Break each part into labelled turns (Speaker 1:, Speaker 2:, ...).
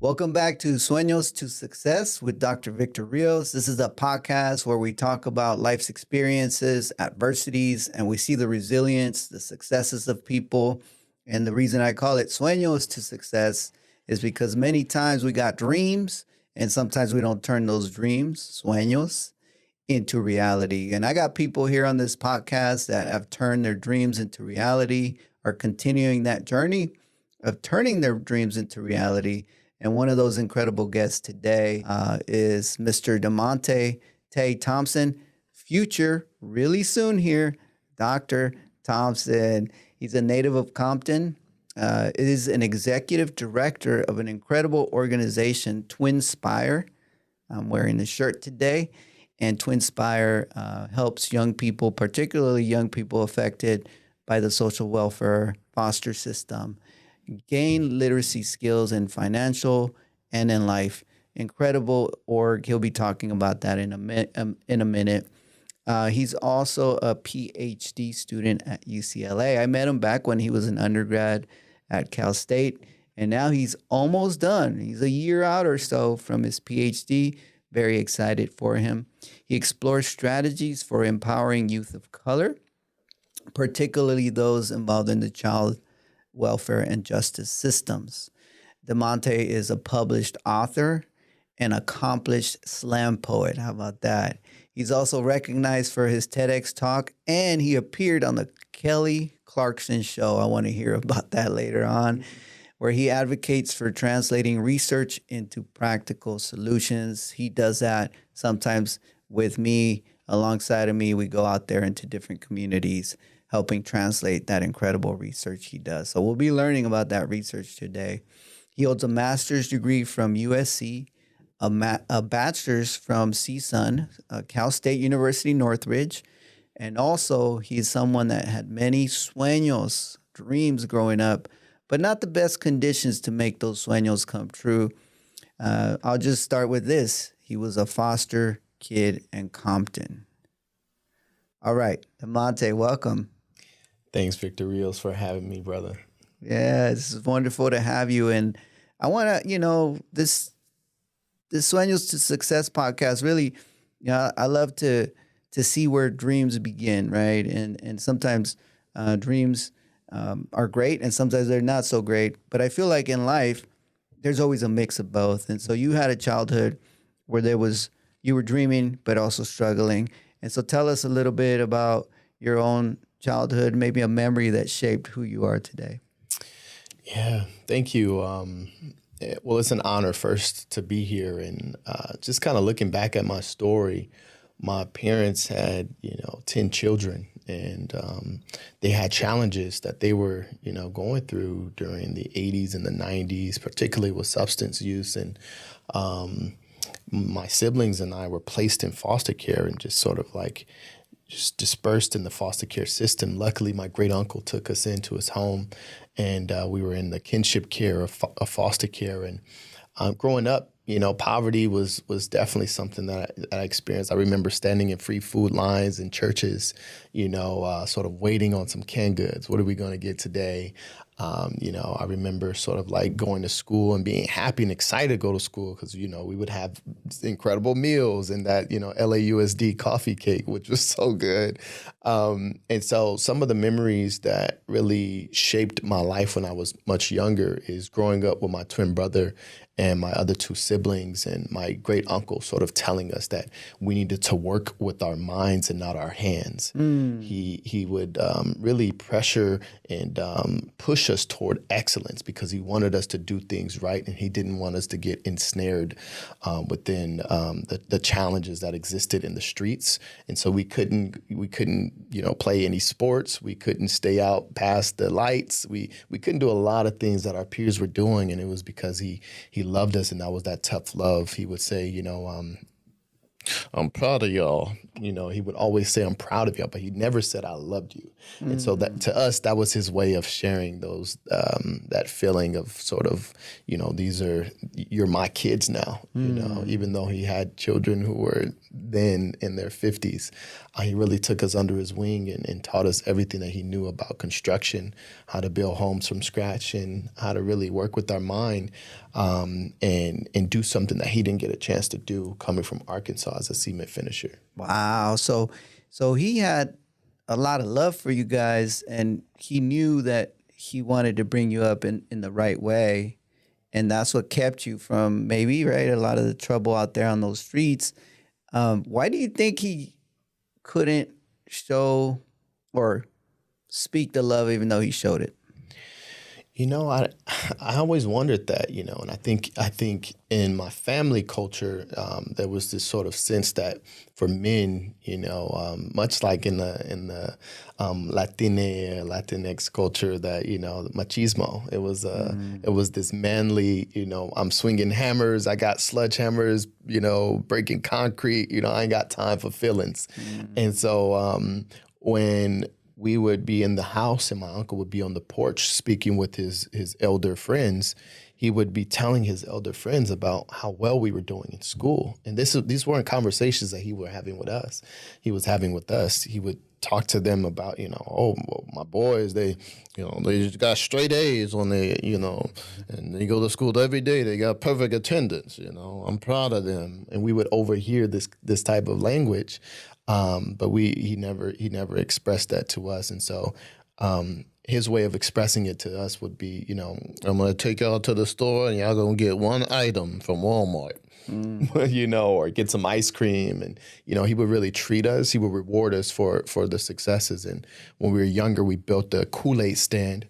Speaker 1: Welcome back to Sueños to Success with Dr. Victor Rios. This is a podcast where we talk about life's experiences, adversities, and we see the resilience, the successes of people. And the reason I call it Sueños to Success is because many times we got dreams and sometimes we don't turn those dreams, sueños, into reality. And I got people here on this podcast that have turned their dreams into reality, are continuing that journey of turning their dreams into reality. And one of those incredible guests today is Mr. Demontea Thompson, future, really soon here, Dr. Thompson. He's a native of Compton. Is an executive director of an incredible organization, Twinspire. I'm wearing the shirt today. And Twinspire helps young people, particularly young people affected by the social welfare foster system, gain literacy skills in financial and in life. Incredible org. He'll be talking about that in a minute. He's also a Ph.D. student at UCLA. I met him back when he was an undergrad at Cal State, and now he's almost done. He's a year out or so from his Ph.D. Very excited for him. He explores strategies for empowering youth of color, particularly those involved in the child welfare and justice systems. Demontea is a published author and accomplished slam poet. How about that? He's also recognized for his TEDx talk, and he appeared on the Kelly Clarkson show. I want to hear about that later on, where he advocates for translating research into practical solutions. He does that sometimes with me, alongside of me. We go out there into different communities, helping translate that incredible research he does. So we'll be learning about that research today. He holds a master's degree from USC, a bachelor's from CSUN, Cal State University, Northridge. And also he's someone that had many sueños, dreams growing up, but not the best conditions to make those sueños come true. I'll just start with this. He was a foster kid in Compton. All right, Demontea, welcome.
Speaker 2: Thanks, Victor Rios, for having me, brother.
Speaker 1: Yeah, it's wonderful to have you. And I want to, this Sueños to Success podcast, really, I love to see where dreams begin, right? And sometimes dreams are great and sometimes they're not so great. But I feel like in life, there's always a mix of both. And so you had a childhood where you were dreaming, but also struggling. And so tell us a little bit about your own childhood, maybe a memory that shaped who you are today.
Speaker 2: Yeah, thank you. Well, it's an honor first to be here, and just kind of looking back at my story. My parents had, 10 children, and they had challenges that they were, going through during the 80s and the 90s, particularly with substance use. And my siblings and I were placed in foster care and just sort of just dispersed in the foster care system. Luckily, my great uncle took us into his home, and we were in the kinship care of foster care. And growing up, poverty was definitely something that I experienced. I remember standing in free food lines in churches, sort of waiting on some canned goods. What are we going to get today? I remember sort of going to school and being happy and excited to go to school because, we would have incredible meals and that, LAUSD coffee cake, which was so good. And so some of the memories that really shaped my life when I was much younger is growing up with my twin brother and my other two siblings and my great uncle sort of telling us that we needed to work with our minds and not our hands. He would really pressure and push us toward excellence because he wanted us to do things right, and he didn't want us to get ensnared within the challenges that existed in the streets. And so we couldn't play any sports. We couldn't stay out past the lights. We couldn't do a lot of things that our peers were doing, and it was because he loved us, and that was that tough love. He would say, I'm proud of y'all. You know, he would always say, I'm proud of y'all, but he never said, I loved you. And so that to us, that was his way of sharing those, that feeling of sort of, you know, you're my kids now, you know, even though he had children who were then in their 50s. He really took us under his wing and taught us everything that he knew about construction, how to build homes from scratch, and how to really work with our mind and do something that he didn't get a chance to do coming from Arkansas as a cement finisher.
Speaker 1: Wow. So he had a lot of love for you guys, and he knew that he wanted to bring you up in the right way. And that's what kept you from maybe, right, a lot of the trouble out there on those streets. Why do you think he couldn't show or speak the love even though he showed it?
Speaker 2: You know, I always wondered that, you know, and I think in my family culture, there was this sort of sense that for men, you know, much like in the Latinx culture, that, you know, machismo, it was this manly, you know, I'm swinging hammers, I got sledgehammers, you know, breaking concrete, you know, I ain't got time for feelings, and so when we would be in the house and my uncle would be on the porch speaking with his elder friends, he would be telling his elder friends about how well we were doing in school. And these weren't conversations that he was having with us. He was having with us. He would talk to them about, you know, oh, well, my boys, they just got straight A's on their, you know, and they go to school every day. They got perfect attendance, you know, I'm proud of them. And we would overhear this type of language. But he never expressed that to us. And so his way of expressing it to us would be, you know, I'm going to take y'all to the store and y'all going to get one item from Walmart, you know, or get some ice cream. And, you know, he would really treat us. He would reward us for the successes. And when we were younger, we built a Kool-Aid stand.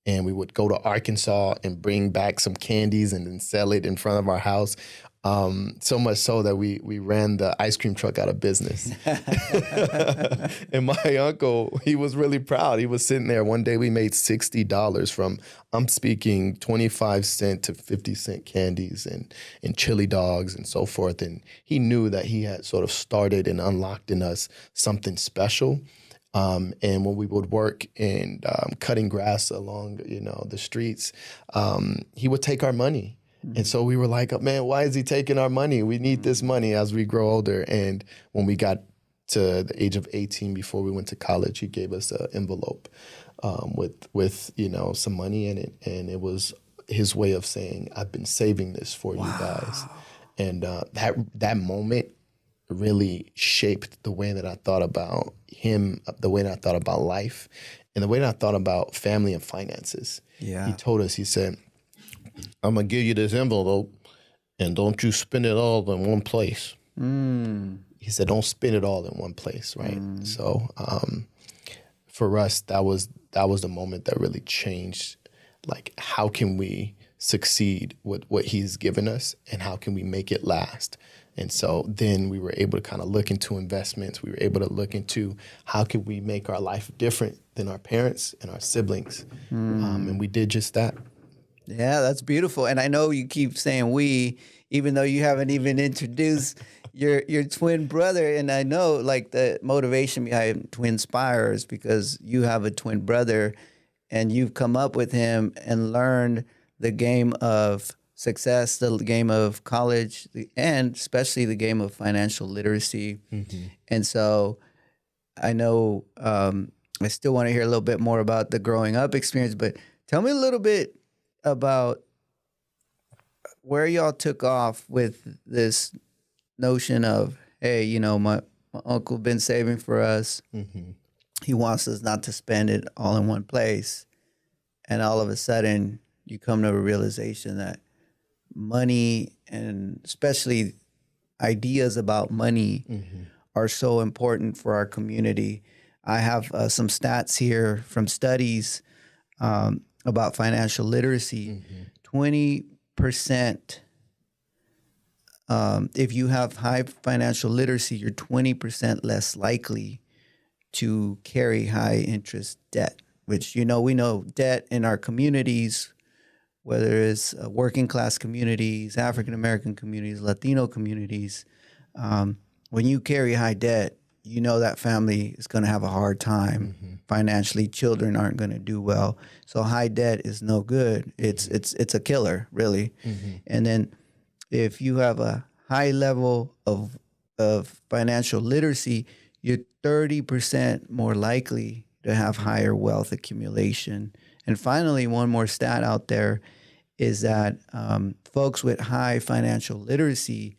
Speaker 2: And we would go to Arkansas and bring back some candies and then sell it in front of our house. So much so that we ran the ice cream truck out of business. And my uncle, he was really proud. He was sitting there. One day we made $60 from, I'm speaking 25 cent to 50 cent candies and chili dogs and so forth. And he knew that he had sort of started and unlocked in us something special. And when we would work and cutting grass along, you know, the streets, he would take our money. And so we were like, man, why is he taking our money? We need this money as we grow older. And when we got to the age of 18, before we went to college, he gave us an envelope with you know, some money in it. And it was his way of saying, I've been saving this for you guys. And that moment really shaped the way that I thought about him, the way that I thought about life, and the way that I thought about family and finances.
Speaker 1: Yeah.
Speaker 2: He told us, he said, I'm going to give you this envelope, and don't you spend it all in one place. He said, don't spend it all in one place, right? So for us, that was the moment that really changed, like, how can we succeed with what he's given us, and how can we make it last? And so then we were able to kind of look into investments. We were able to look into how could we make our life different than our parents and our siblings. And we did just that.
Speaker 1: Yeah, that's beautiful. And I know you keep saying we, even though you haven't even introduced your twin brother. And I know, like, the motivation behind Twinspire is because you have a twin brother and you've come up with him and learned the game of success, the game of college, and especially the game of financial literacy. And so I know I still want to hear a little bit more about the growing up experience, but tell me a little bit about where y'all took off with this notion of, hey, you know, my uncle been saving for us. He wants us not to spend it all in one place. And all of a sudden you come to a realization that money, and especially ideas about money, are so important for our community. I have some stats here from studies about financial literacy. 20%, if you have high financial literacy, you're 20% less likely to carry high interest debt, which, you know, we know debt in our communities, whether it's working class communities, African American communities, Latino communities, when you carry high debt, you know that family is going to have a hard time financially. Children aren't going to do well. So high debt is no good. It's a killer, really. And then if you have a high level of financial literacy, you're 30% more likely to have higher wealth accumulation. And finally, one more stat out there is that folks with high financial literacy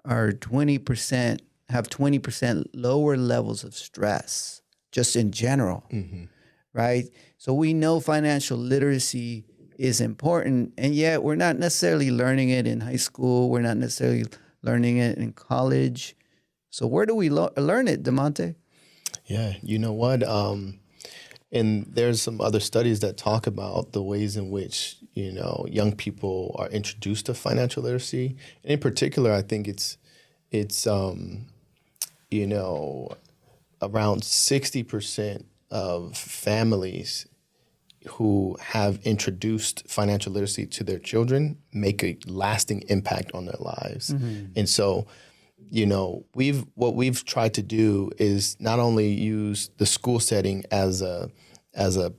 Speaker 1: are 20% have 20% lower levels of stress, just in general, right? So we know financial literacy is important, and yet we're not necessarily learning it in high school. We're not necessarily learning it in college. So where do we learn it, Demonte?
Speaker 2: Yeah, you know what? And there's some other studies that talk about the ways in which, young people are introduced to financial literacy. And in particular, I think it's around 60% of families who have introduced financial literacy to their children make a lasting impact on their lives. And so, what we've tried to do is not only use the school setting as a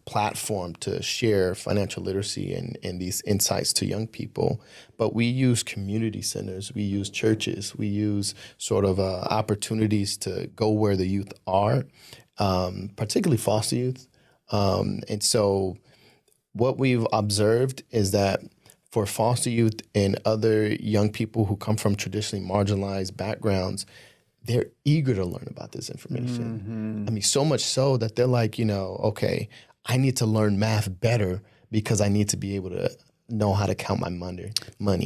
Speaker 2: platform to share financial literacy and these insights to young people, but we use community centers, we use churches, we use sort of opportunities to go where the youth are, particularly foster youth. And so what we've observed is that for foster youth and other young people who come from traditionally marginalized backgrounds, they're eager to learn about this information. I mean, so much so that they're like, okay, I need to learn math better because I need to be able to know how to count my money.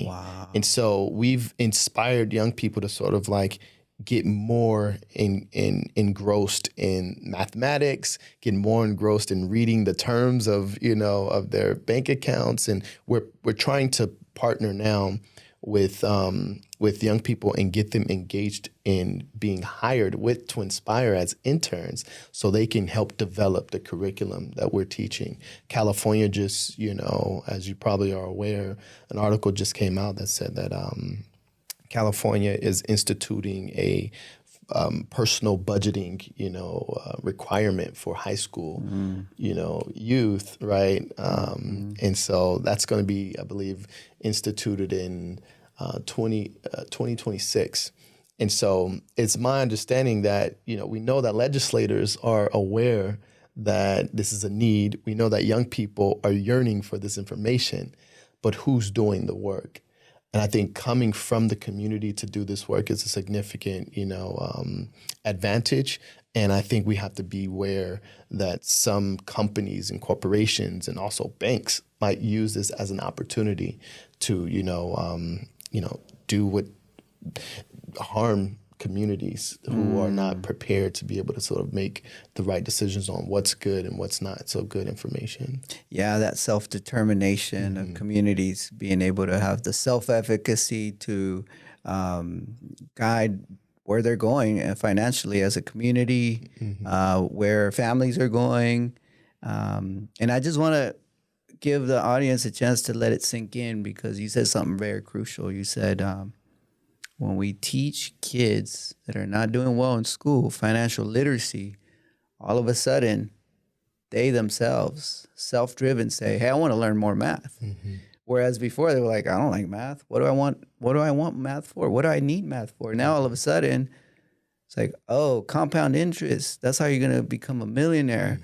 Speaker 1: Wow.
Speaker 2: And so we've inspired young people to sort of like get more engrossed in mathematics, get more engrossed in reading the terms of their bank accounts, and we're trying to partner now with young people and get them engaged in being hired with Twinspire as interns so they can help develop the curriculum that we're teaching. California just, as you probably are aware, an article just came out that said that California is instituting a personal budgeting, requirement for high school, youth, right? And so that's going to be, I believe, instituted in 2026. And so it's my understanding that, we know that legislators are aware that this is a need. We know that young people are yearning for this information, but who's doing the work? And I think coming from the community to do this work is a significant, advantage. And I think we have to be aware that some companies and corporations and also banks might use this as an opportunity to, do what harm communities who are not prepared to be able to sort of make the right decisions on what's good and what's not so good information.
Speaker 1: Yeah, that self-determination of communities being able to have the self-efficacy to guide where they're going financially as a community, where families are going. And I just want to give the audience a chance to let it sink in, because you said something very crucial. You said, when we teach kids that are not doing well in school financial literacy, all of a sudden they themselves, self-driven, say, hey, I want to learn more math. Whereas before they were like, I don't like math. What do I want math for? What do I need math for? Now all of a sudden it's like, oh, compound interest. That's how you're going to become a millionaire.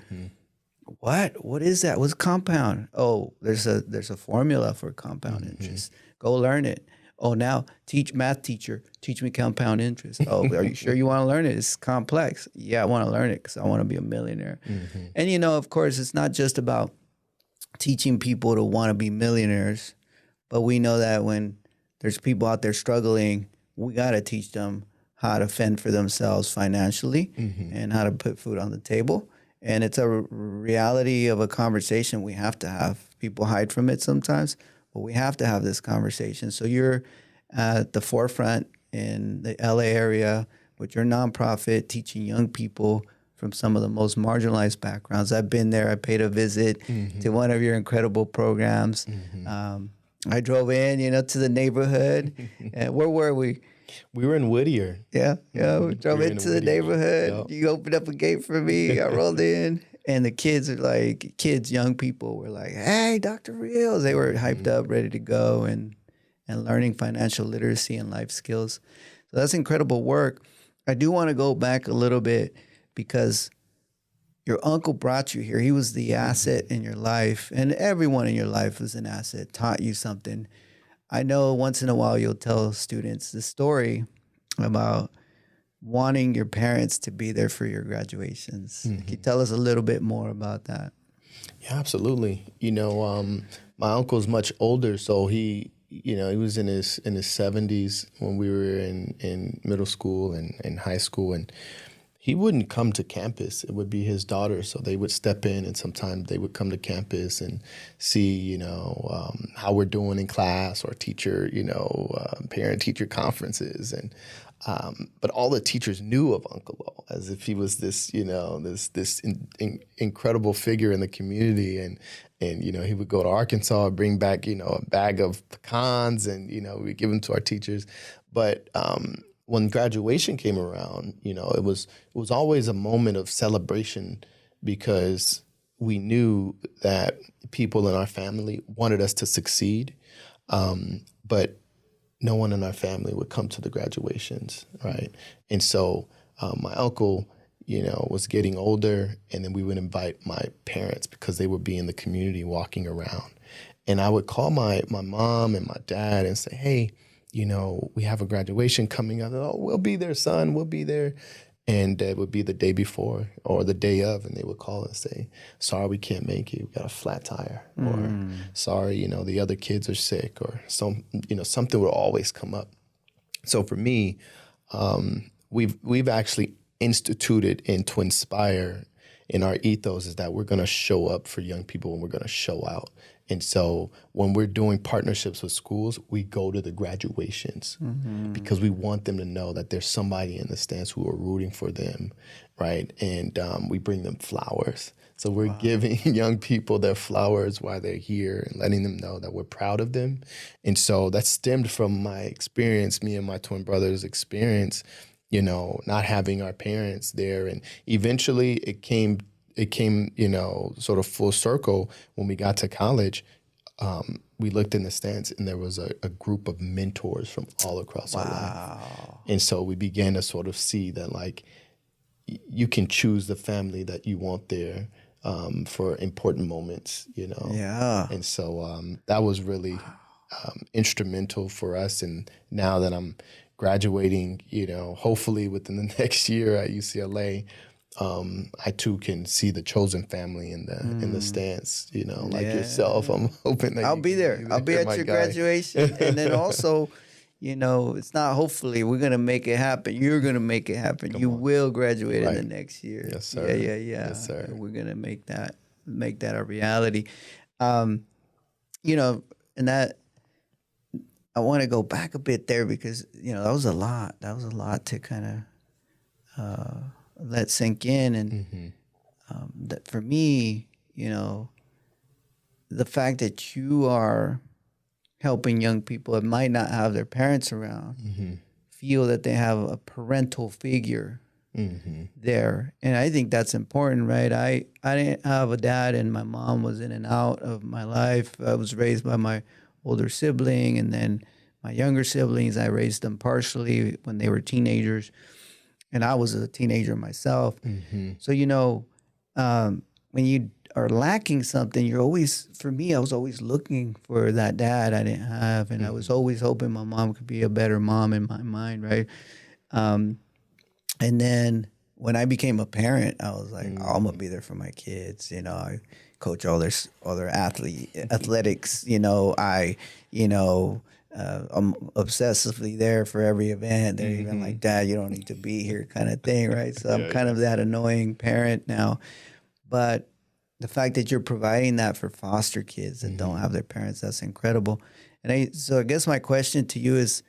Speaker 1: What is that? What's compound? Oh, there's a formula for compound interest. Go learn it. Oh, now math teacher, teach me compound interest. Oh, are you sure you want to learn it? It's complex. Yeah, I want to learn it because I want to be a millionaire. And, of course, it's not just about teaching people to want to be millionaires, but we know that when there's people out there struggling, we got to teach them how to fend for themselves financially and how to put food on the table. And it's a reality of a conversation we have to have. People hide from it sometimes, but we have to have this conversation. So you're at the forefront in the LA area with your nonprofit, teaching young people from some of the most marginalized backgrounds. I've been there. I paid a visit to one of your incredible programs. I drove in, to the neighborhood. And where were we?
Speaker 2: We were in Whittier.
Speaker 1: Yeah, yeah. We drove
Speaker 2: We were in
Speaker 1: into the
Speaker 2: Whittier.
Speaker 1: neighborhood.
Speaker 2: Yep.
Speaker 1: You opened up a gate for me. I rolled in, and the kids are like, young people were like, "Hey, Dr. Rios." They were hyped up, ready to go, and learning financial literacy and life skills. So that's incredible work. I do want to go back a little bit because your uncle brought you here. He was the asset in your life, and everyone in your life was an asset, taught you something. I know once in a while you'll tell students the story about wanting your parents to be there for your graduations. Can you tell us a little bit more about that?
Speaker 2: Yeah, absolutely. My uncle's much older, so he was in his 70s when we were in middle school and in high school, and he wouldn't come to campus. It would be his daughter, so they would step in, and sometimes they would come to campus and see, how we're doing in class, or teacher, parent-teacher conferences, and but all the teachers knew of Uncle Lo as if he was this, this incredible figure in the community, and he would go to Arkansas, bring back, a bag of pecans, and we'd give them to our teachers, but when graduation came around, it was always a moment of celebration because we knew that people in our family wanted us to succeed, but no one in our family would come to the graduations, right? And so my uncle, was getting older, and then we would invite my parents because they would be in the community walking around. And I would call my mom and my dad and say, hey, we have a graduation coming up. Oh, we'll be there, son. We'll be there. And it would be the day before or the day of, and they would call and say, sorry, we can't make it. We got a flat tire. Or sorry, the other kids are sick, or something will always come up. So for me, we've actually instituted in Twinspire, in our ethos, is that we're going to show up for young people and we're going to show out. And so when we're doing partnerships with schools, we go to the graduations because we want them to know that there's somebody in the stands who are rooting for them, right? And we bring them flowers. So we're giving young people their flowers while they're here and letting them know that we're proud of them. And so that stemmed from my experience, me and my twin brother's experience, not having our parents there. And eventually it came, sort of full circle when we got to college. We looked in the stands and there was a group of mentors from all across our life. And so we began to sort of see that, like, you can choose the family that you want there for important moments, Yeah. And so that was really instrumental for us. And now that I'm graduating, hopefully within the next year at UCLA, I too can see the chosen family in the stands, like yourself. I'm hoping that
Speaker 1: I'll be there. I'll be at your graduation. And then also, it's not hopefully, we're going to make it happen. You're going to make it happen. You will graduate in the next year.
Speaker 2: Yes, sir.
Speaker 1: Yeah.
Speaker 2: Yes, sir.
Speaker 1: We're going to make that a reality. And that, I want to go back a bit there because, that was a lot. That was a lot to kind of let sink in. And that for me, the fact that you are helping young people that might not have their parents around feel that they have a parental figure there. And I think that's important, right? I didn't have a dad, and my mom was in and out of my life. I was raised by my older sibling, and then my younger siblings, I raised them partially when they were teenagers, and I was a teenager myself. So, when you are lacking something, for me, I was always looking for that dad I didn't have, and I was always hoping my mom could be a better mom in my mind, right? And then when I became a parent, I was like, oh, I'm gonna be there for my kids. I coach all their athletics. I'm obsessively there for every event. They're even like, Dad, you don't need to be here, kind of thing, right? So I'm kind of that annoying parent now. But the fact that you're providing that for foster kids that don't have their parents, that's incredible. And so I guess my question to you is,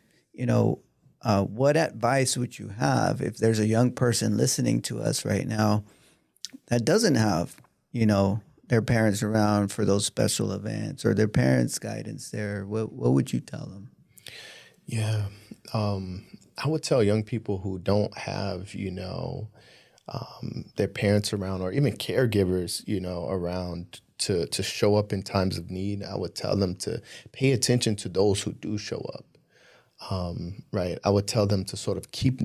Speaker 1: what advice would you have if there's a young person listening to us right now that doesn't have, their parents around for those special events or their parents' guidance there? What would you tell them?
Speaker 2: Yeah. I would tell young people who don't have, their parents around or even caregivers, around to show up in times of need. I would tell them to pay attention to those who do show up. Right. I would tell them to sort of keep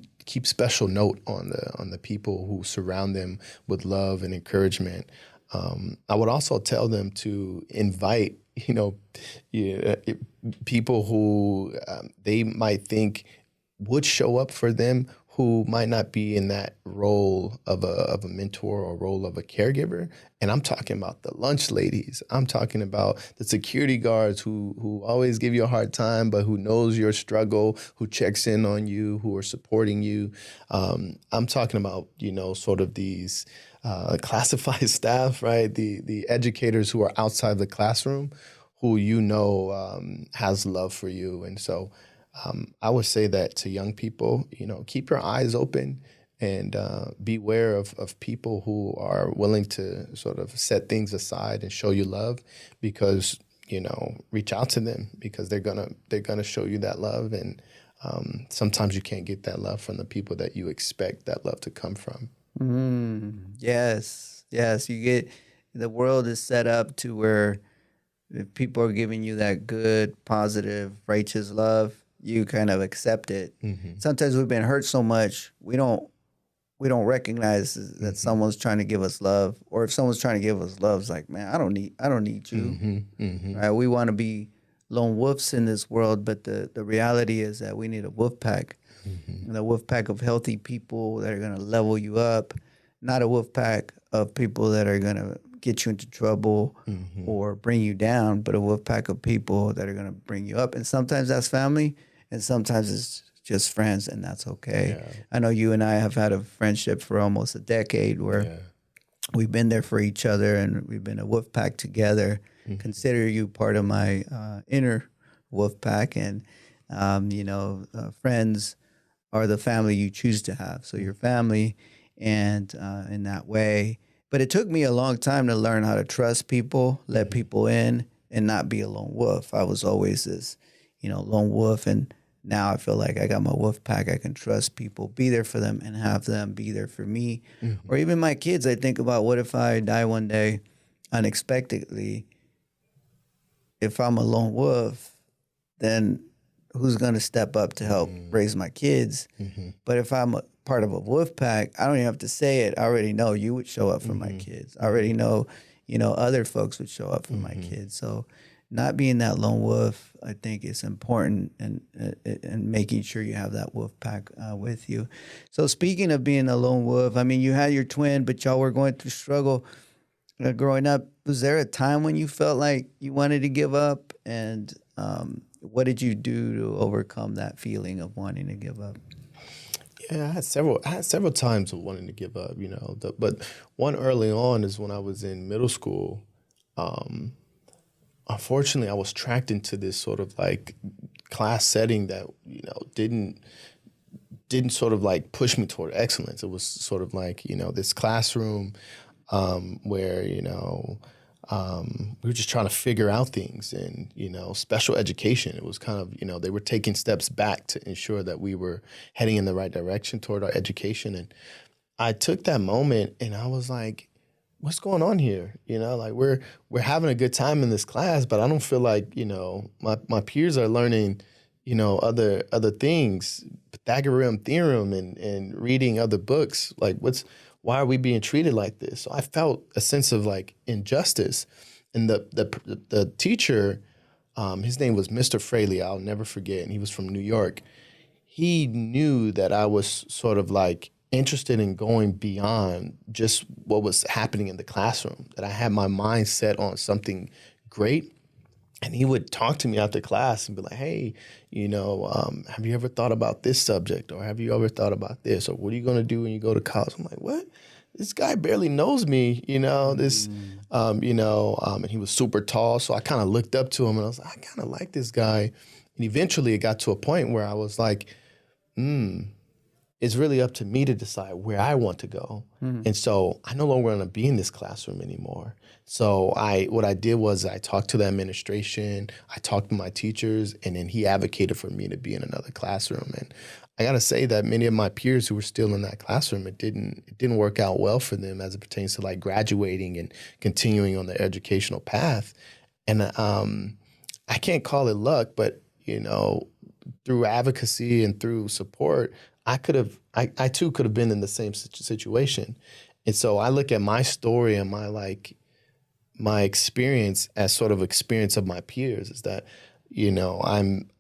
Speaker 2: special note on the people who surround them with love and encouragement. I would also tell them to invite, people who they might think would show up for them, who might not be in that role of a mentor or role of a caregiver. And I'm talking about the lunch ladies. I'm talking about the security guards who always give you a hard time, but who knows your struggle, who checks in on you, who are supporting you. I'm talking about, sort of these classified staff, right? The educators who are outside the classroom, who has love for you. And so I would say that to young people, keep your eyes open and beware of people who are willing to sort of set things aside and show you love, because, reach out to them, because they're gonna show you that love. And sometimes you can't get that love from the people that you expect that love to come from.
Speaker 1: Yes. The world is set up to where if people are giving you that good, positive, righteous love, you kind of accept it. Mm-hmm. Sometimes we've been hurt so much we don't recognize that someone's trying to give us love, or if someone's trying to give us love, it's like, man, I don't need you. Right? We want to be lone wolves in this world, but the reality is that we need a wolf pack, and a wolf pack of healthy people that are going to level you up, not a wolf pack of people that are going to get you into trouble or bring you down, but a wolf pack of people that are going to bring you up. And sometimes that's family, and sometimes it's just friends, and that's okay. Yeah. I know you and I have had a friendship for almost a decade where we've been there for each other, and we've been a wolf pack together. Consider you part of my inner wolf pack, and friends are the family you choose to have. So your family, and in that way. But it took me a long time to learn how to trust people, let people in, and not be a lone wolf. I was always this, lone wolf, and now I feel like I got my wolf pack. I can trust people, be there for them, and have them be there for me. Or even my kids. I think about, what if I die one day unexpectedly? If I'm a lone wolf, then who's going to step up to help raise my kids? But if I'm a part of a wolf pack, I don't even have to say it. I already know you would show up for my kids. I already know, other folks would show up for my kids. So not being that lone wolf, I think, is important, and making sure you have that wolf pack with you. So speaking of being a lone wolf, I mean, you had your twin, but y'all were going through struggle growing up. Was there a time when you felt like you wanted to give up? And what did you do to overcome that feeling of wanting to give up?
Speaker 2: Yeah, I had several times of wanting to give up, but one early on is when I was in middle school. Unfortunately, I was tracked into this sort of like class setting that, didn't sort of like push me toward excellence. It was sort of like, this classroom where, we were just trying to figure out things, and, special education. It was kind of, they were taking steps back to ensure that we were heading in the right direction toward our education. And I took that moment and I was like, what's going on here? Like we're having a good time in this class, but I don't feel like, my peers are learning, other things, Pythagorean theorem and reading other books. Like why are we being treated like this? So I felt a sense of like injustice. And the teacher, his name was Mr. Fraley, I'll never forget, and he was from New York. He knew that I was sort of like interested in going beyond just what was happening in the classroom, that I had my mind set on something great. And he would talk to me after class and be like, hey, have you ever thought about this subject? Or have you ever thought about this? Or what are you going to do when you go to college? I'm like, what? This guy barely knows me, and he was super tall. So I kind of looked up to him and I was like, I kind of like this guy. And eventually it got to a point where I was like, it's really up to me to decide where I want to go. And so I no longer want to be in this classroom anymore. So what I did was I talked to the administration, I talked to my teachers, and then he advocated for me to be in another classroom. And I got to say that many of my peers who were still in that classroom, it didn't work out well for them as it pertains to like graduating and continuing on their educational path. And I can't call it luck, but through advocacy and through support, I too could have been in the same situation. And so I look at my story and my experience as sort of experience of my peers, is that,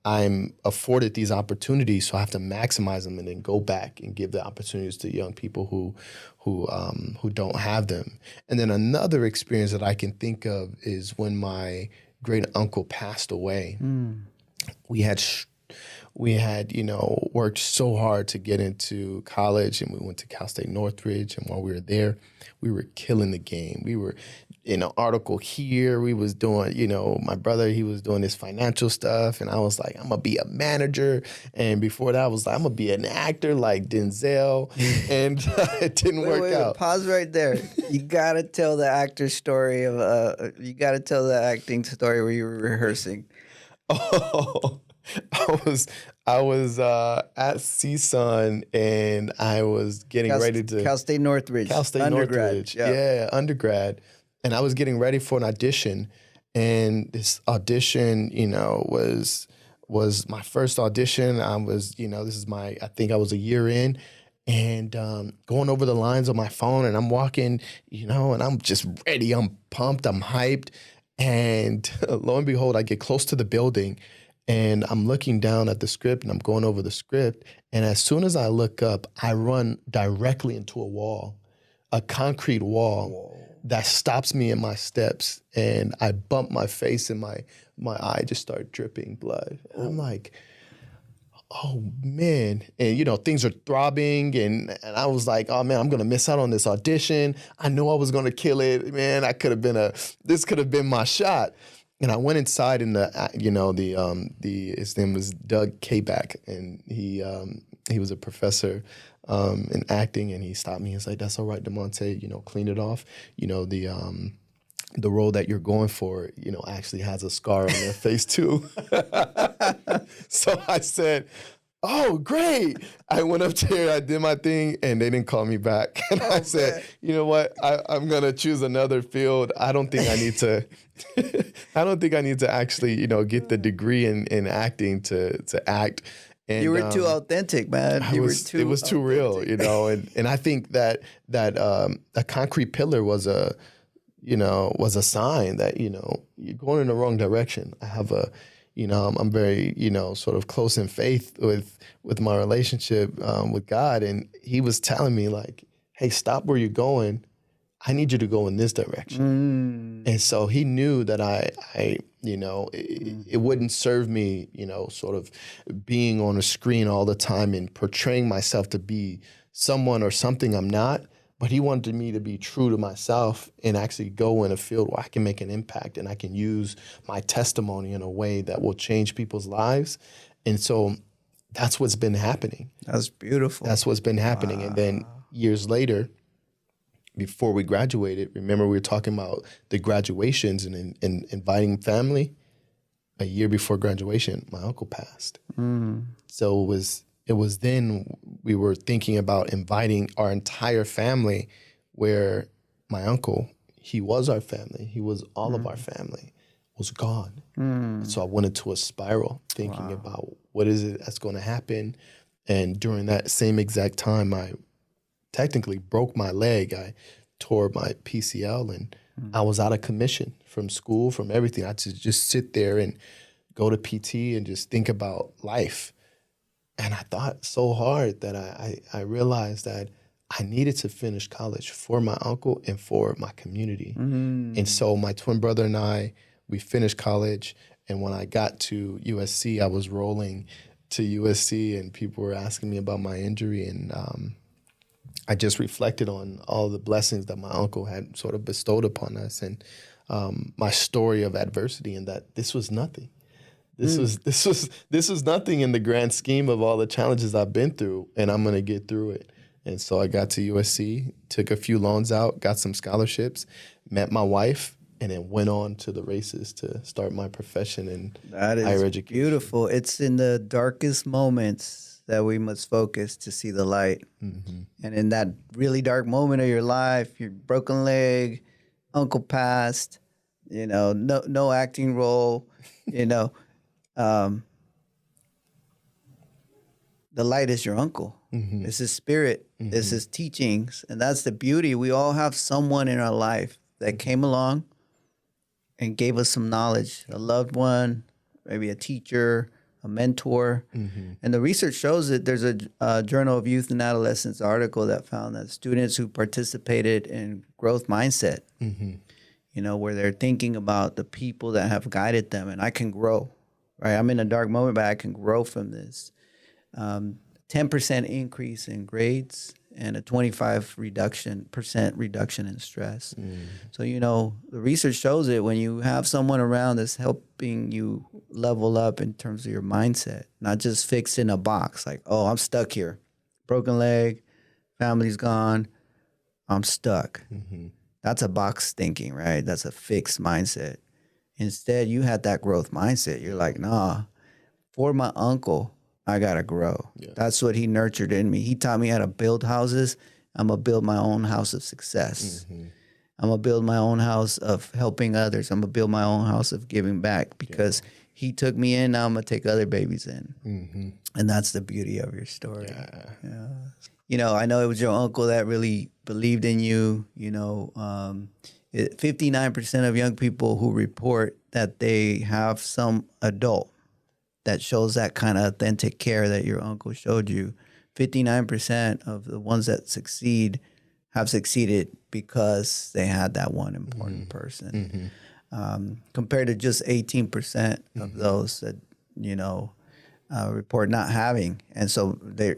Speaker 2: I'm afforded these opportunities, so I have to maximize them and then go back and give the opportunities to young people who don't have them. And then another experience that I can think of is when my great uncle passed away. We had worked so hard to get into college, and we went to Cal State Northridge. And while we were there, we were killing the game. We were in an article here. We was doing, my brother, he was doing this financial stuff. And I was like, I'm going to be a manager. And before that, I was like, I'm going to be an actor like Denzel. And it didn't work out.
Speaker 1: Pause right there. You got to tell the acting story where you were rehearsing.
Speaker 2: Oh, I was at CSUN, and I was getting ready to
Speaker 1: Cal State Northridge.
Speaker 2: Undergrad.
Speaker 1: Yeah,
Speaker 2: undergrad. And I was getting ready for an audition, and this audition, was my first audition. I was, I think I was a year in, and going over the lines on my phone, and I'm walking, and I'm just ready. I'm pumped. I'm hyped. And lo and behold, I get close to the building, and I'm looking down at the script, and I'm going over the script. And as soon as I look up, I run directly into a wall, a concrete wall that stops me in my steps. And I bump my face, and my eye just started dripping blood. And I'm like, oh, man. And, things are throbbing. And I was like, oh, man, I'm going to miss out on this audition. I knew I was going to kill it. Man, this could have been my shot. And I went inside, and his name was Doug Kabak, and he was a professor in acting, and he stopped me. He's like, "That's all right, Demontea, clean it off. The role that you're going for, actually has a scar on their face too." So I said, "Oh, great." I went up there, I did my thing, and they didn't call me back. And I said, "You know what? I'm going to choose another field. I don't think I need to actually, get the degree in acting to act." And
Speaker 1: you were too authentic, man.
Speaker 2: It was too real, and I think that a concrete pillar was a sign that, you're going in the wrong direction. I have I'm very, sort of close in faith with my relationship with God. And he was telling me like, hey, stop where you're going. I need you to go in this direction. And so he knew that it wouldn't serve me, sort of being on a screen all the time and portraying myself to be someone or something I'm not. But he wanted me to be true to myself and actually go in a field where I can make an impact and I can use my testimony in a way that will change people's lives. And so that's what's been happening.
Speaker 1: That's beautiful.
Speaker 2: That's what's been happening. Wow. And then years later, before we graduated, remember we were talking about the graduations and inviting family? A year before graduation, my uncle passed. So it was then we were thinking about inviting our entire family, where my uncle, he was our family. He was all of our family, was gone. So I went into a spiral thinking about what is it that's going to happen. And during that same exact time, I technically broke my leg. I tore my PCL, and I was out of commission from school, from everything. I had to just sit there and go to PT and just think about life. And I thought so hard that I realized that I needed to finish college for my uncle and for my community. And so my twin brother and I, we finished college. And when I got to USC, I was rolling to USC, and people were asking me about my injury. And I just reflected on all the blessings that my uncle had sort of bestowed upon us, and my story of adversity, and that this was nothing. This was nothing in the grand scheme of all the challenges I've been through, and I'm gonna get through it. And so I got to USC, took a few loans out, got some scholarships, met my wife, and then went on to the races to start my profession in higher education.
Speaker 1: Beautiful. It's in the darkest moments that we must focus to see the light.
Speaker 2: Mm-hmm.
Speaker 1: And in that really dark moment of your life, your broken leg, uncle passed, no acting role, the light is your uncle.
Speaker 2: Mm-hmm.
Speaker 1: It's his spirit. Mm-hmm. It's his teachings. And that's the beauty. We all have someone in our life that came along and gave us some knowledge, a loved one, maybe a teacher, a mentor.
Speaker 2: Mm-hmm.
Speaker 1: And the research shows that there's a Journal of Youth and Adolescence article that found that students who participated in growth mindset,
Speaker 2: mm-hmm.
Speaker 1: Where they're thinking about the people that have guided them, and I can grow, right? I'm in a dark moment, but I can grow from this. 10% increase in grades and a 25% reduction in stress.
Speaker 2: Mm.
Speaker 1: So, the research shows it when you have someone around that's helping you level up in terms of your mindset, not just fixed in a box like, oh, I'm stuck here. Broken leg, family's gone, I'm stuck.
Speaker 2: Mm-hmm.
Speaker 1: That's a box thinking, right? That's a fixed mindset. Instead, you had that growth mindset. You're like, nah, for my uncle, I got to grow.
Speaker 2: Yeah.
Speaker 1: That's what he nurtured in me. He taught me how to build houses. I'm going to build my own house of success.
Speaker 2: Mm-hmm.
Speaker 1: I'm going to build my own house of helping others. I'm going to build my own house of giving back because he took me in. Now I'm going to take other babies in.
Speaker 2: Mm-hmm.
Speaker 1: And that's the beauty of your story.
Speaker 2: Yeah.
Speaker 1: I know it was your uncle that really believed in you. 59% of young people who report that they have some adult that shows that kind of authentic care that your uncle showed you. 59% of the ones that succeed have succeeded because they had that one important person, compared to just 18% of those that, report not having. And so the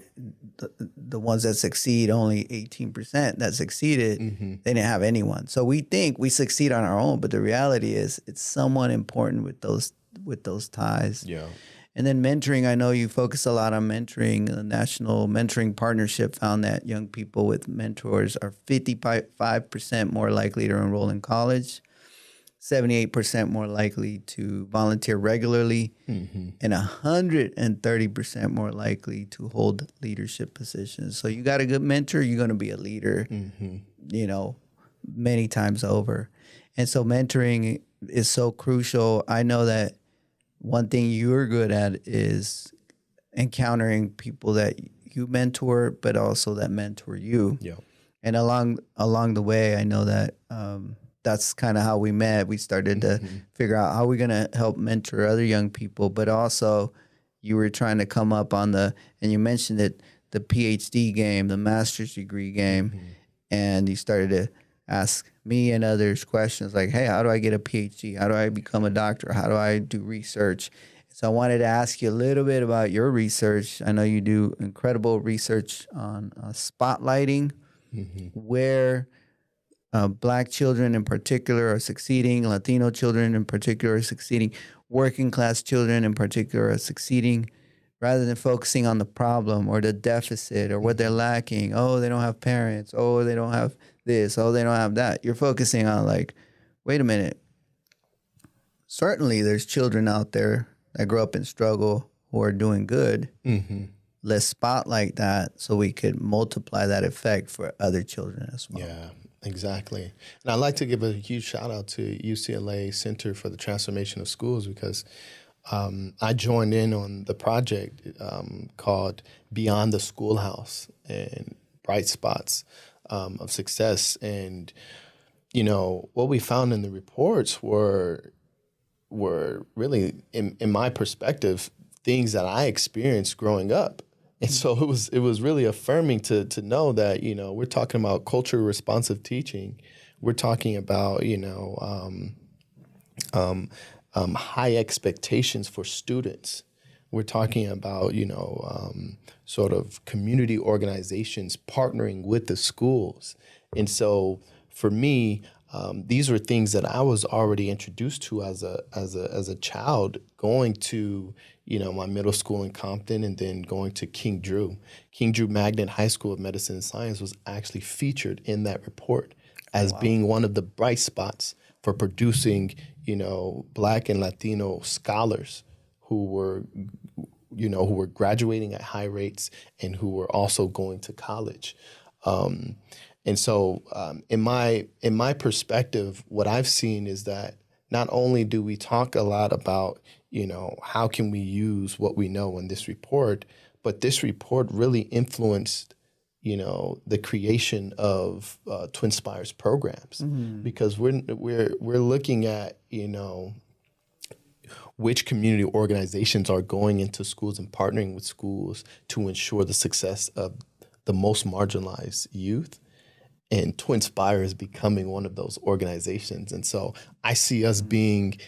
Speaker 1: ones that succeed, only 18% that succeeded, they didn't have anyone. So we think we succeed on our own, but the reality is it's someone important with those ties.
Speaker 2: Yeah.
Speaker 1: And then mentoring, I know you focus a lot on mentoring. The National Mentoring Partnership found that young people with mentors are 55% more likely to enroll in college, 78% more likely to volunteer regularly, and 130% more likely to hold leadership positions. So you got a good mentor, you're going to be a leader, many times over. And so mentoring is so crucial. I know that one thing you're good at is encountering people that you mentor, but also that mentor you.
Speaker 2: Yeah.
Speaker 1: And along the way, I know that that's kind of how we met. We started to figure out how we're going to help mentor other young people, but also you were trying to come up on and you mentioned it, the Ph.D. game, the master's degree game, and you started to ask me and others questions like, hey, how do I get a PhD? How do I become a doctor? How do I do research? So I wanted to ask you a little bit about your research. I know you do incredible research on spotlighting, where Black children in particular are succeeding, Latino children in particular are succeeding, working class children in particular are succeeding, rather than focusing on the problem or the deficit or what they're lacking. Oh, they don't have parents. Oh, they don't have this. Oh, they don't have that. You're focusing on like, wait a minute. Certainly there's children out there that grow up in struggle who are doing good. Let's spotlight that so we could multiply that effect for other children as well.
Speaker 2: Yeah, exactly. And I'd like to give a huge shout out to UCLA Center for the Transformation of Schools because I joined in on the project called Beyond the Schoolhouse and Bright Spots of Success. And, what we found in the reports were really, in my perspective, things that I experienced growing up. And so it was really affirming to know that, we're talking about culturally responsive teaching. We're talking about, high expectations for students. We're talking about, sort of community organizations partnering with the schools. And so for me, these were things that I was already introduced to as a child, going to, my middle school in Compton and then going to King Drew. King Drew Magnet High School of Medicine and Science was actually featured in that report as being one of the bright spots for producing, Black and Latino scholars who were graduating at high rates and who were also going to college. And so in my perspective, what I've seen is that not only do we talk a lot about, how can we use what we know in this report, but this report really influenced, the creation of Twinspire's programs, because we're looking at, which community organizations are going into schools and partnering with schools to ensure the success of the most marginalized youth. And Twinspire is becoming one of those organizations. And so I see us being,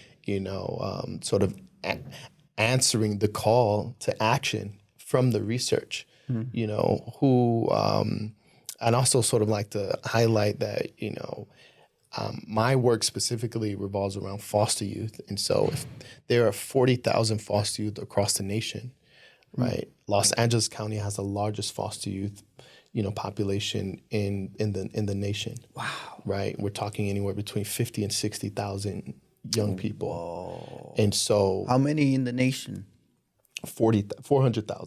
Speaker 2: sort of answering the call to action from the research, I'd also sort of like to highlight that, my work specifically revolves around foster youth. And so if there are 40,000 foster youth across the nation, right? Los Angeles County has the largest foster youth population in the nation.
Speaker 1: Wow.
Speaker 2: Right? We're talking anywhere between 50 and 60,000 young people.
Speaker 1: Whoa.
Speaker 2: And so
Speaker 1: How many in the nation?
Speaker 2: 400,000.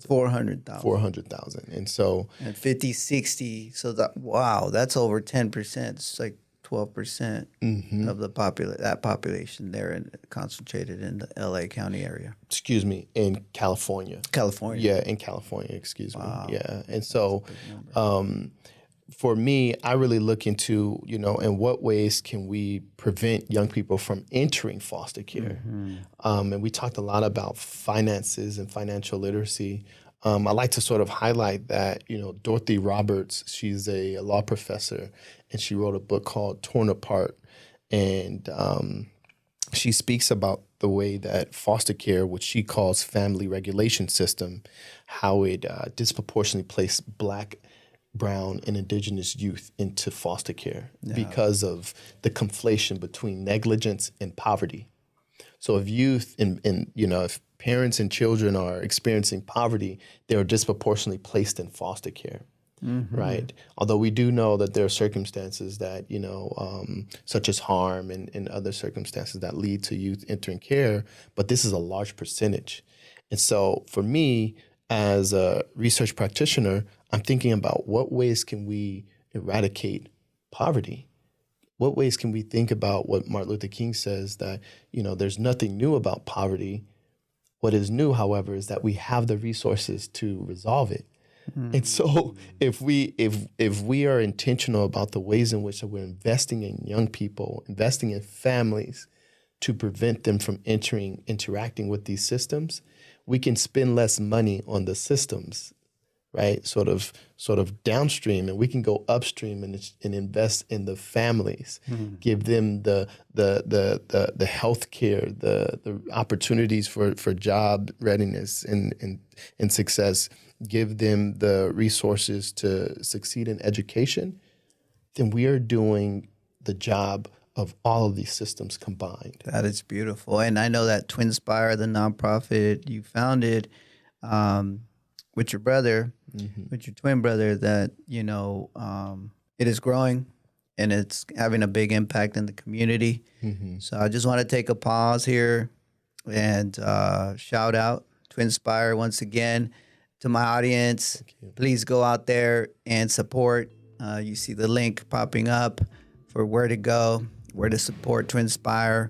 Speaker 1: 400,000.
Speaker 2: 400,000. And so
Speaker 1: And 50, 60. So that's over 10%. It's like 12% of the population there concentrated in the LA County area.
Speaker 2: excuse me, in California.
Speaker 1: California.
Speaker 2: Yeah, in California, excuse me.
Speaker 1: Wow.
Speaker 2: Yeah. And so for me, I really look into, in what ways can we prevent young people from entering foster care? And we talked a lot about finances and financial literacy. I like to sort of highlight that, Dorothy Roberts, she's a law professor, and she wrote a book called Torn Apart. And she speaks about the way that foster care, which she calls family regulation system, how it disproportionately placed Black, Brown, and Indigenous youth into foster care because of the conflation between negligence and poverty. So if youth if parents and children are experiencing poverty, they are disproportionately placed in foster care, right? Although we do know that there are circumstances that, such as harm and other circumstances that lead to youth entering care, but this is a large percentage. And so for me, as a research practitioner, I'm thinking about what ways can we eradicate poverty? What ways can we think about what Martin Luther King says, that, there's nothing new about poverty. What is new, however, is that we have the resources to resolve it. And so if we are intentional about the ways in which we're investing in young people, investing in families to prevent them from interacting with these systems, we can spend less money on the systems, right? Sort of downstream, and we can go upstream and invest in the families, give them the health care, the opportunities for job readiness and success, give them the resources to succeed in education. Then we are doing the job of all of these systems combined.
Speaker 1: That is beautiful. And I know that Twinspire, the nonprofit you founded with your brother, with your twin brother, that, it is growing and it's having a big impact in the community. So I just want to take a pause here and shout out Twinspire once again to my audience. Please go out there and support. You see the link popping up for where to go, where to support Twinspire.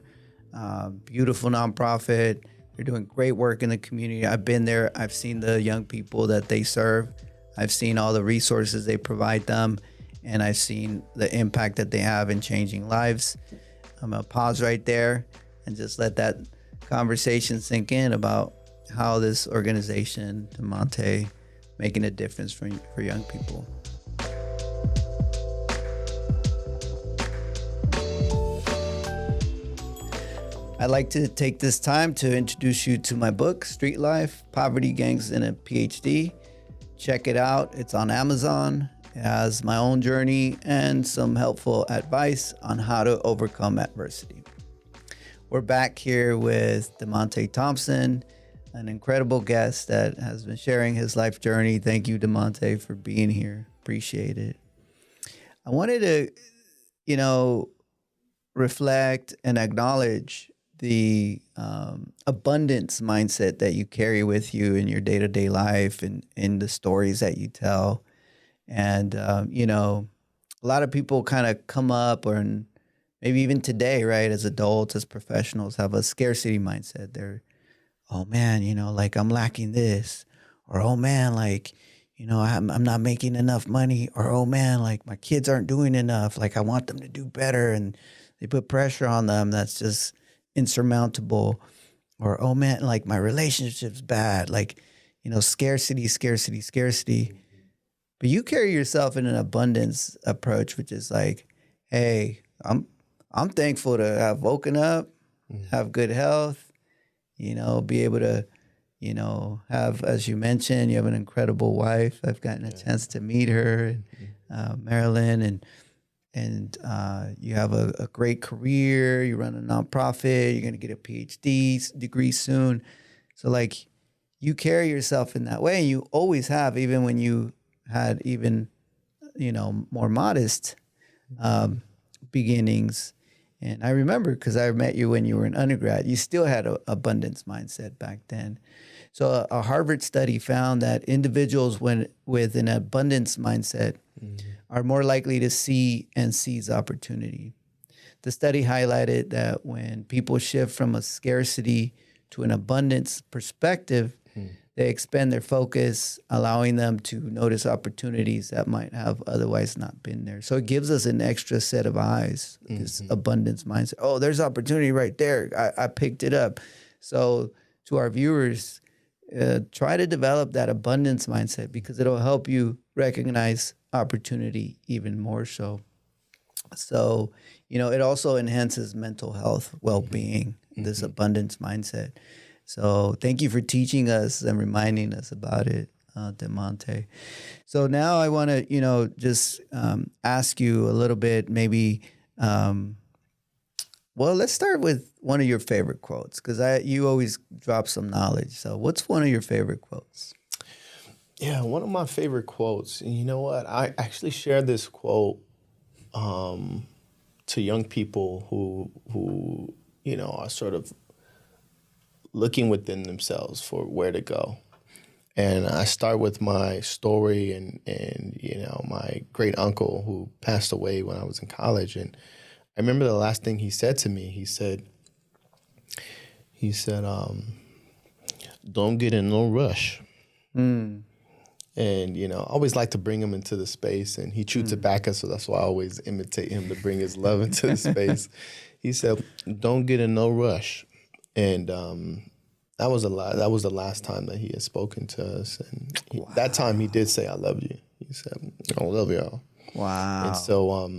Speaker 1: Beautiful nonprofit. They're doing great work in the community. I've been there. I've seen the young people that they serve. I've seen all the resources they provide them, and I've seen the impact that they have in changing lives. I'm going to pause right there and just let that conversation sink in about how this organization, Demontea, making a difference for young people. I'd like to take this time to introduce you to my book, Street Life, Poverty, Gangs, and a Ph.D. Check it out. It's on Amazon, It has my own journey and some helpful advice on how to overcome adversity. We're back here with Demontea Thompson, an incredible guest that has been sharing his life journey. Thank you, Demontea, for being here. Appreciate it. I wanted to, reflect and acknowledge the abundance mindset that you carry with you in your day-to-day life and in the stories that you tell. And, a lot of people kind of come up maybe even today, right, as adults, as professionals, have a scarcity mindset. They're, oh man, like I'm lacking this, or oh man, like, I'm not making enough money, or oh man, like my kids aren't doing enough. Like I want them to do better, and they put pressure on them that's just insurmountable. Or oh man, like my relationship's bad. Like, scarcity, scarcity, scarcity. But you carry yourself in an abundance approach, which is like, hey, I'm thankful to have woken up, have good health, be able to, have, as you mentioned, you have an incredible wife. I've gotten a chance to meet her, Marilyn, and you have a great career. You run a nonprofit. You're going to get a Ph.D. degree soon. So like you carry yourself in that way, and you always have, even when you had even, more modest beginnings. And I remember, because I met you when you were an undergrad, you still had an abundance mindset back then. So a Harvard study found that individuals with an abundance mindset are more likely to see and seize opportunity. The study highlighted that when people shift from a scarcity to an abundance perspective, they expand their focus, allowing them to notice opportunities that might have otherwise not been there. So it gives us an extra set of eyes, this abundance mindset. Oh, there's opportunity right there. I picked it up. So to our viewers, try to develop that abundance mindset, because it'll help you recognize opportunity even more so. So, it also enhances mental health, well-being, this abundance mindset. So thank you for teaching us and reminding us about it, Demontea. So now I want to, just ask you a little bit, maybe, let's start with one of your favorite quotes, because you always drop some knowledge. So what's one of your favorite quotes?
Speaker 2: Yeah, one of my favorite quotes. And you know what? I actually shared this quote to young people who are sort of looking within themselves for where to go. And I start with my story and my great uncle who passed away when I was in college. And I remember the last thing he said to me. He said, don't get in no rush. And, I always like to bring him into the space, and he chewed tobacco, so that's why I always imitate him to bring his love into the space. He said, don't get in no rush. And that was the last time that he had spoken to us. And that time he did say, I love you. He said, I love y'all.
Speaker 1: Wow.
Speaker 2: And so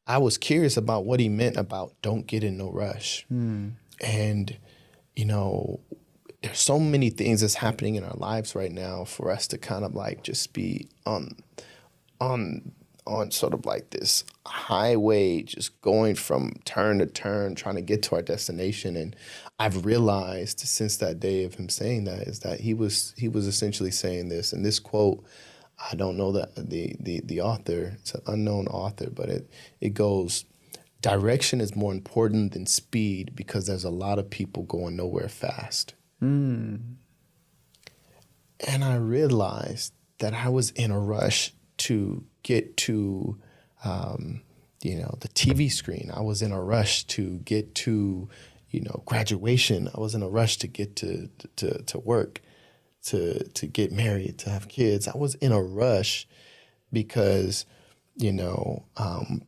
Speaker 2: I was curious about what he meant about don't get in no rush. And, there's so many things that's happening in our lives right now for us to kind of like just be on sort of like this highway, just going from turn to turn, trying to get to our destination. And I've realized since that day of him saying that is that he was essentially saying this. And this quote, I don't know the author, it's an unknown author, but it goes, direction is more important than speed because there's a lot of people going nowhere fast. And I realized that I was in a rush to get to, the TV screen. I was in a rush to get to, graduation. I was in a rush to get to work, to get married, to have kids. I was in a rush because,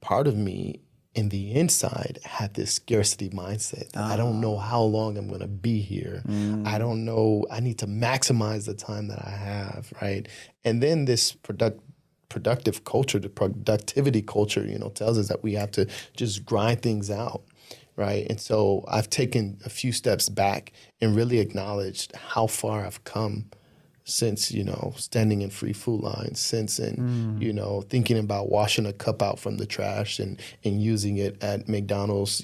Speaker 2: part of me in the inside had this scarcity mindset. I don't know how long I'm going to be here. I don't know. I need to maximize the time that I have, right? And then this productive culture, the productivity culture, tells us that we have to just grind things out, right? And so I've taken a few steps back and really acknowledged how far I've come, since, standing in free food lines, since thinking about washing a cup out from the trash and using it at McDonald's,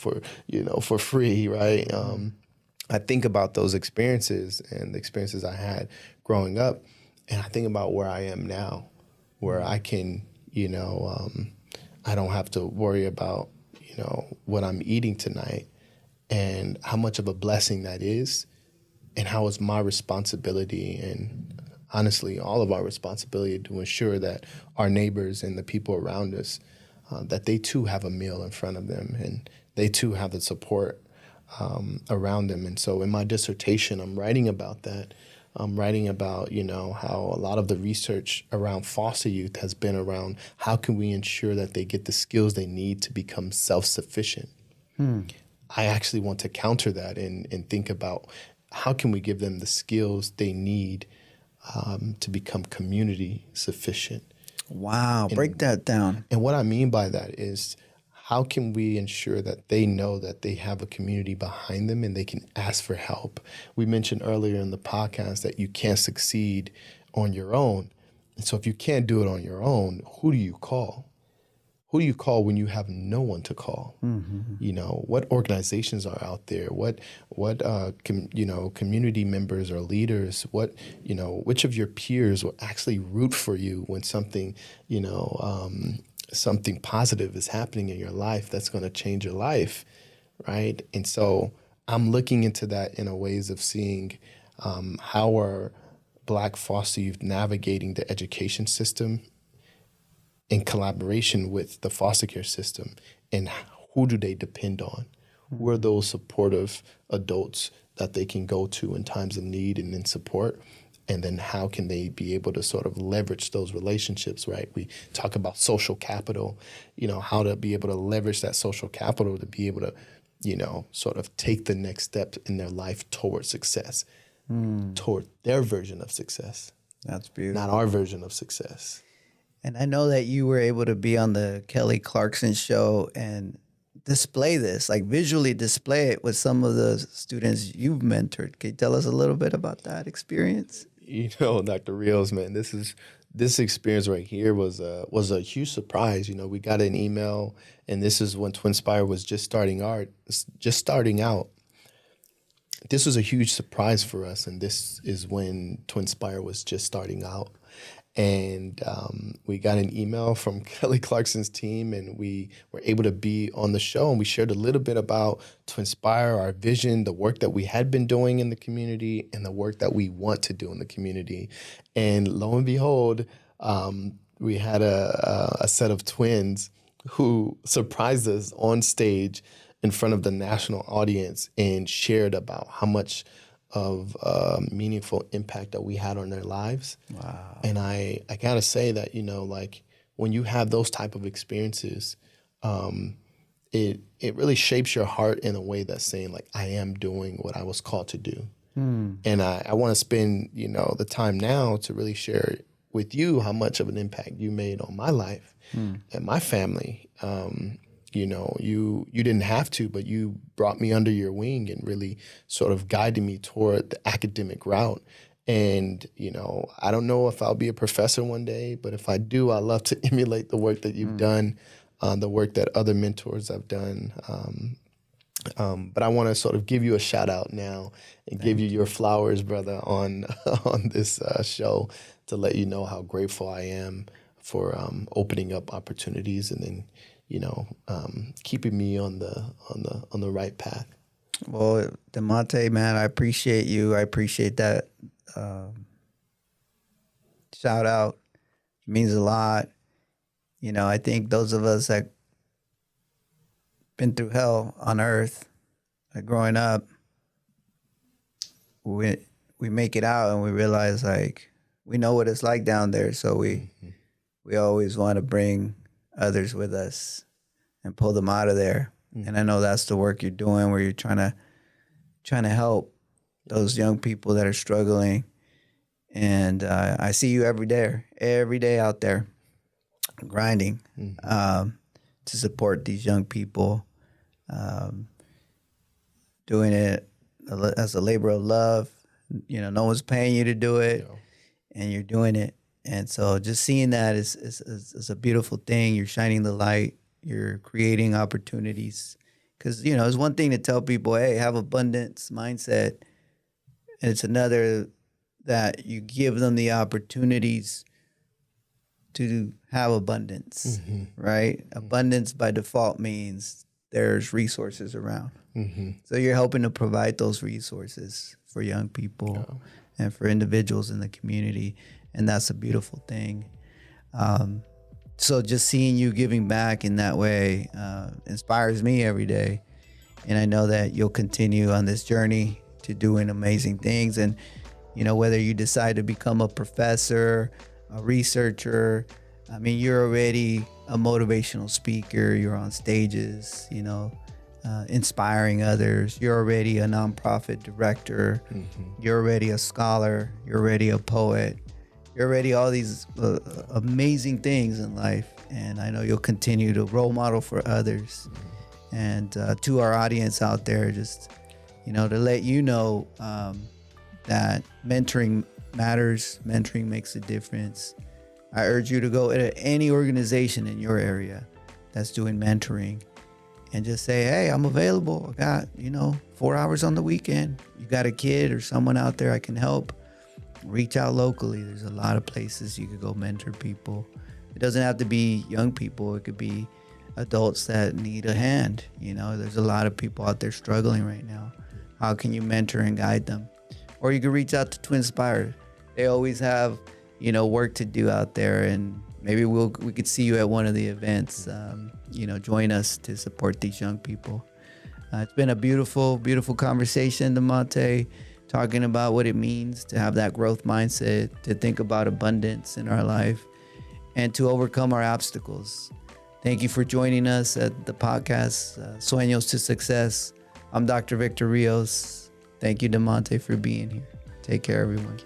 Speaker 2: for free, right? I think about those experiences and the experiences I had growing up, and I think about where I am now, where I can, I don't have to worry about, what I'm eating tonight and how much of a blessing that is. And how it's my responsibility and honestly all of our responsibility to ensure that our neighbors and the people around us, that they too have a meal in front of them and they too have the support around them. And so in my dissertation, I'm writing about that. I'm writing about, how a lot of the research around foster youth has been around how can we ensure that they get the skills they need to become self-sufficient. I actually want to counter that and think about how can we give them the skills they need to become community sufficient?
Speaker 1: Wow, break that down.
Speaker 2: And what I mean by that is how can we ensure that they know that they have a community behind them and they can ask for help? We mentioned earlier in the podcast that you can't succeed on your own. And so if you can't do it on your own, who do you call? Who do you call when you have no one to call? What organizations are out there? What community members or leaders? Which of your peers will actually root for you when something, something positive is happening in your life that's going to change your life, right? And so I'm looking into that in a ways of seeing how are Black foster youth navigating the education system in collaboration with the foster care system, and who do they depend on? Who are those supportive adults that they can go to in times of need and in support? And then how can they be able to sort of leverage those relationships, right? We talk about social capital, how to be able to leverage that social capital to be able to, sort of take the next step in their life toward success, toward their version of success.
Speaker 1: That's beautiful.
Speaker 2: Not our version of success.
Speaker 1: And I know that you were able to be on the Kelly Clarkson show and display this, like visually display it with some of the students you've mentored. Can you tell us a little bit about that experience?
Speaker 2: Dr. Rios, man, this experience right here was a huge surprise. We got an email, and this is when Twinspire was just starting out. This was a huge surprise for us, and this is when Twinspire was just starting out. And we got an email from Kelly Clarkson's team, and we were able to be on the show, and we shared a little bit about Twinspire, our vision, the work that we had been doing in the community, and the work that we want to do in the community. And lo and behold, we had a set of twins who surprised us on stage in front of the national audience and shared about how much of meaningful impact that we had on their lives.
Speaker 1: Wow.
Speaker 2: And I gotta say that, when you have those type of experiences, it really shapes your heart in a way that's saying like, I am doing what I was called to do. And I want to spend, the time now to really share with you how much of an impact you made on my life and my family. You didn't have to, but you brought me under your wing and really sort of guided me toward the academic route. And, I don't know if I'll be a professor one day, but if I do, I love to emulate the work that you've done, the work that other mentors have done. But I want to sort of give you a shout out now and give you your flowers, brother, on this show to let you know how grateful I am for opening up opportunities and then keeping me on the right path.
Speaker 1: Well, Demontea, man, I appreciate you. I appreciate that shout out. It means a lot. I think those of us that been through hell on earth, like growing up, we make it out and we realize like we know what it's like down there. So we always want to bring others with us and pull them out of there. And I know that's the work you're doing, where you're trying to help those young people that are struggling. And I see you every day out there grinding to support these young people, doing it as a labor of love No one's paying you to do it,
Speaker 2: Yeah.
Speaker 1: and you're doing it. And so just seeing that is a beautiful thing. You're shining the light. You're creating opportunities. Because, it's one thing to tell people, hey, have abundance mindset. And it's another that you give them the opportunities to have abundance, right? Abundance by default means there's resources around. So you're helping to provide those resources for young people and for individuals in the community. And that's a beautiful thing. So just seeing you giving back in that way inspires me every day. And I know that you'll continue on this journey to doing amazing things. And, whether you decide to become a professor, a researcher, I mean, you're already a motivational speaker. You're on stages, inspiring others. You're already a nonprofit director. You're already a scholar. You're already a poet. You're already all these amazing things in life. And I know you'll continue to role model for others. And to our audience out there, just, to let you know that mentoring matters. Mentoring makes a difference. I urge you to go to any organization in your area that's doing mentoring and just say, hey, I'm available. I got, 4 hours on the weekend. You got a kid or someone out there I can help. Reach out locally. There's a lot of places you could go mentor people. It doesn't have to be young people. It could be adults that need a hand. There's a lot of people out there struggling right now. How can you mentor and guide them? Or you could reach out to Twinspire. They always have, work to do out there, and maybe we could see you at one of the events. Join us to support these young people. It's been a beautiful, beautiful conversation, Demontea, talking about what it means to have that growth mindset, to think about abundance in our life, and to overcome our obstacles. Thank you for joining us at the podcast, Sueños to Success. I'm Dr. Victor Rios. Thank you, Demontea, for being here. Take care, everyone.